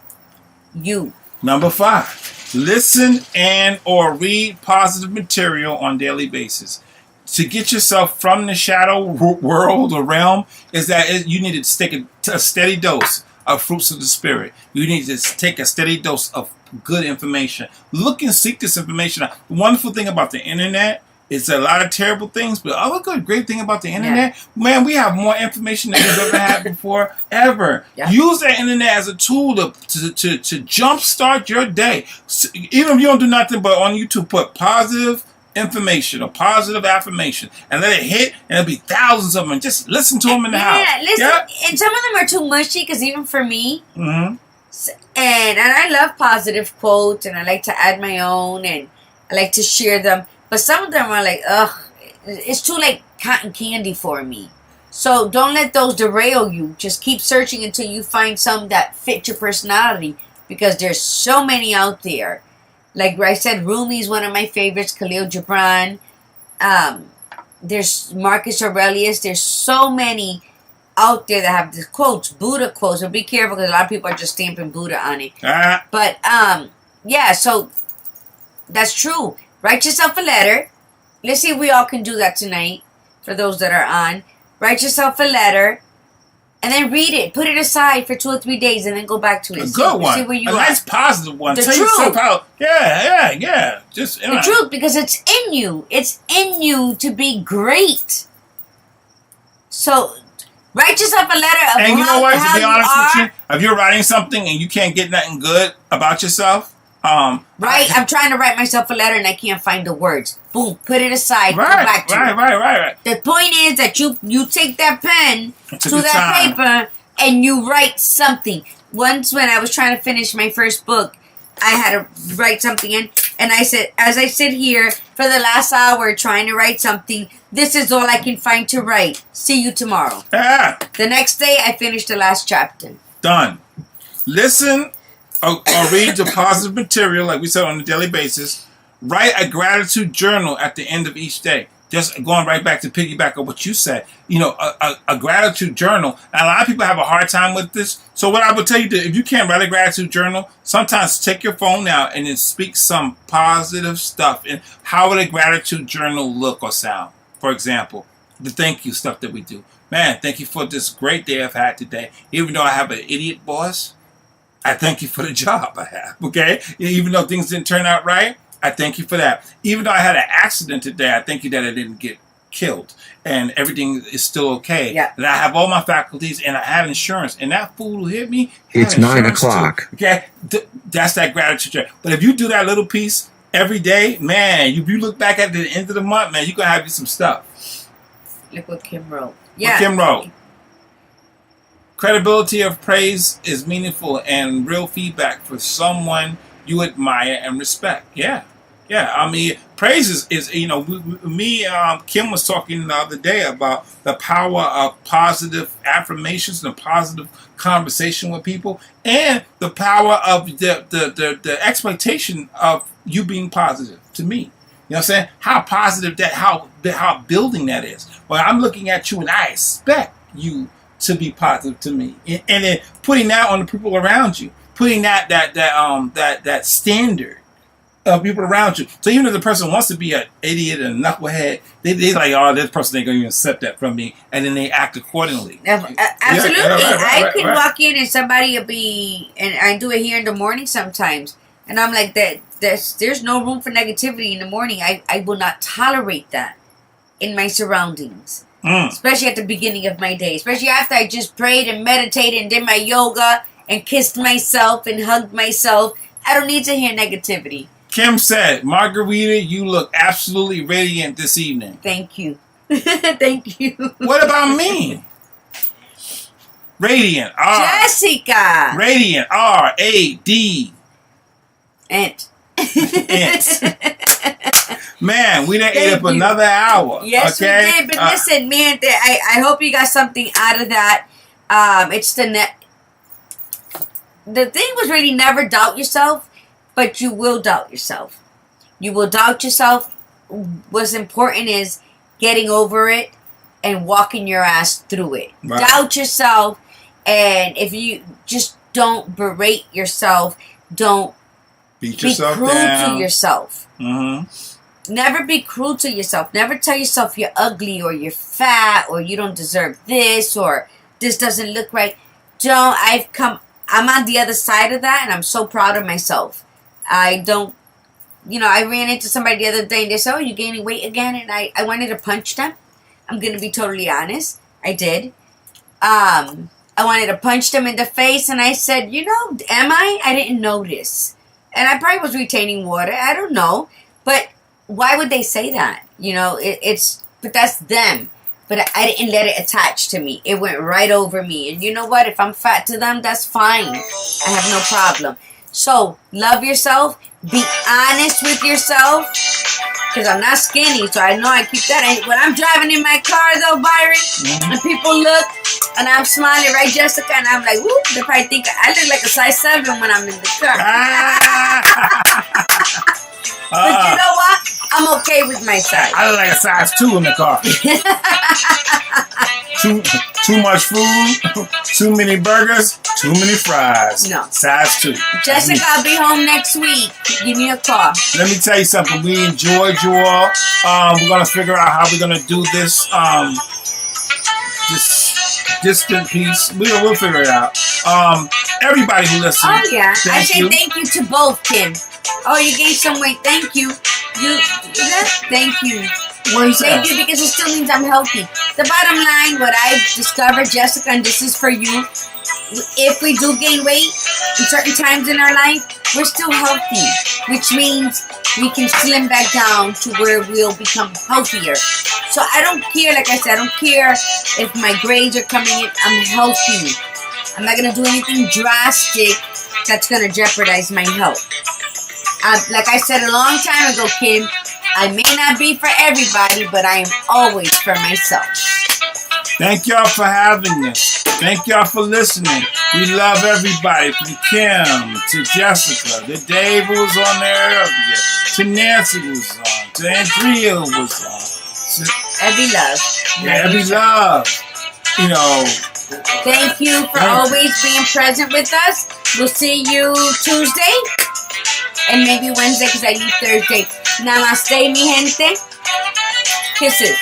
You. Number 5. Listen and or read positive material on a daily basis. To get yourself from the shadow world or realm is that you need to take a steady dose of fruits of the spirit. You need to take a steady dose of good information. Look and seek this information out. The wonderful thing about the internet is a lot of terrible things, but the other great thing about the internet, man, we have more information than we've ever had before, ever. Yeah. Use that internet as a tool to jumpstart your day. So, even if you don't do nothing but on YouTube, put positive information or positive affirmation and let it hit, and there'll be thousands of them. And just listen to them in the house. Listen, and some of them are too mushy because even for me, and I love positive quotes and I like to add my own and I like to share them. But some of them are like, ugh, it's too like cotton candy for me. So don't let those derail you. Just keep searching until you find some that fit your personality because there's so many out there. Like I said, Rumi is one of my favorites, Khalil Gibran. There's Marcus Aurelius. There's so many out there that have the quotes, Buddha quotes. So be careful because a lot of people are just stamping Buddha on it. But so that's true. Write yourself a letter. Let's see if we all can do that tonight for those that are on. Write yourself a letter and then read it. Put it aside for 2 or 3 days and then go back to it. A good one. See where you are. Nice positive one. The Tell truth. yourself how, yeah. Just the truth, because it's in you. It's in you to be great. So write yourself a letter of and you know what? To be honest with you, if you're writing something and you can't get nothing good about yourself, I'm trying to write myself a letter and I can't find the words. Boom, put it aside. Go back to it. Right. The point is that you take that pen to that paper and you write something. Once when I was trying to finish my first book, I had to write something in, and I said, as I sit here for the last hour trying to write something, this is all I can find to write. See you tomorrow. The next day, I finished the last chapter. Done. Listen or read the positive material, like we said, on a daily basis. Write a gratitude journal at the end of each day. just going right back to piggyback on what you said, you know, a gratitude journal. And a lot of people have a hard time with this. So what I would tell you, if you can't write a gratitude journal, sometimes take your phone out and then speak some positive stuff. And how would a gratitude journal look or sound? For example, the thank you stuff that we do. Man, thank you for this great day I've had today. Even though I have an idiot boss, I thank you for the job I have, okay? Even though things didn't turn out right, I thank you for that. Even though I had an accident today, I thank you that I didn't get killed and everything is still okay. Yeah. And I have all my faculties and I have insurance. And that fool who hit me, it's 9 o'clock. Okay? That's that gratitude. But if you do that little piece every day, man, if you look back at the end of the month, man, you're going to have you some stuff. Look what Kim wrote. Yeah. What Kim wrote. Credibility of praise is meaningful and real feedback for someone you admire and respect. Yeah. I mean, praise is you know, Kim was talking the other day about the power of positive affirmations and positive conversation with people, and the power of the expectation of you being positive to me. You know what I'm saying? How positive that, how building that is. Well, I'm looking at you and I expect you to be positive to me, and then putting that on the people around you, putting that standard of people around you. So even if the person wants to be an idiot and a knucklehead, they like, oh, this person ain't gonna even accept that from me, and then they act accordingly. Absolutely, I could walk in and somebody will be, and I do it here in the morning sometimes, and I'm like that. There's no room for negativity in the morning. I will not tolerate that in my surroundings. Especially at the beginning of my day. Especially after I just prayed and meditated and did my yoga and kissed myself and hugged myself. I don't need to hear negativity. Kim said, Margarita, you look absolutely radiant this evening. Thank you. Thank you. What about me? Radiant. Jessica. Radiant. R-A-D. Ant. Man, we done ate up another hour. Yes, okay? we did. But listen, man, I hope you got something out of that. It's the thing was really never doubt yourself, but you will doubt yourself. You will doubt yourself. What's important is getting over it and walking your ass through it. Right. Doubt yourself, and if you just don't berate yourself, don't beat yourself be cruel down to yourself. Mm-hmm. Never be cruel to yourself. Never tell yourself you're ugly or you're fat or you don't deserve this or this doesn't look right. I'm on the other side of that, and I'm so proud of myself. I ran into somebody the other day and they said, oh, you gaining weight again? And I wanted to punch them. I'm going to be totally honest. I did. I wanted to punch them in the face, and I said, am I? I didn't notice. And I probably was retaining water. I don't know. But why would they say that? But that's them. But I didn't let it attach to me. It went right over me. And you know what? If I'm fat to them, that's fine. I have no problem. So, love yourself. Be honest with yourself. Because I'm not skinny, so I know I keep that. When I'm driving in my car, though, Byron, and people look, and I'm smiling, right, Jessica? And I'm like, whoop, they probably think I look like a size 7 when I'm in the car. But you know what? I'm okay with my size. I look like a size 2 in the car. Too much food, too many burgers, too many fries. No. Size 2. Jessica, I'll be home next week. Give me a call. Let me tell you something. We enjoyed you all. We're going to figure out how we're going to do this. Distant piece. We'll figure it out. Everybody who listened. Oh, yeah. I say thank you to both, Kim. Oh, you gained some weight. Thank you. Thank you. Thank you, because it still means I'm healthy. The bottom line, what I've discovered, Jessica, and this is for you, if we do gain weight in certain times in our life, we're still healthy, which means we can slim back down to where we'll become healthier. So I don't care, like I said, I don't care if my grades are coming in. I'm healthy. I'm not going to do anything drastic that's going to jeopardize my health. Like I said a long time ago, Kim, I may not be for everybody, but I am always for myself. Thank y'all for having us. Thank y'all for listening. We love everybody, from Kim to Jessica, to Dave who was on there earlier, to Nancy who was on, to Andrea who was on, Every love. Yeah, every love. You know. Thank you for always being present with us. We'll see you Tuesday. And maybe Wednesday because I leave Thursday. Namaste, mi gente. Kisses.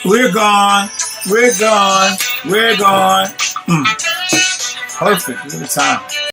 We're gone. We're gone. We're gone. Perfect. Good time.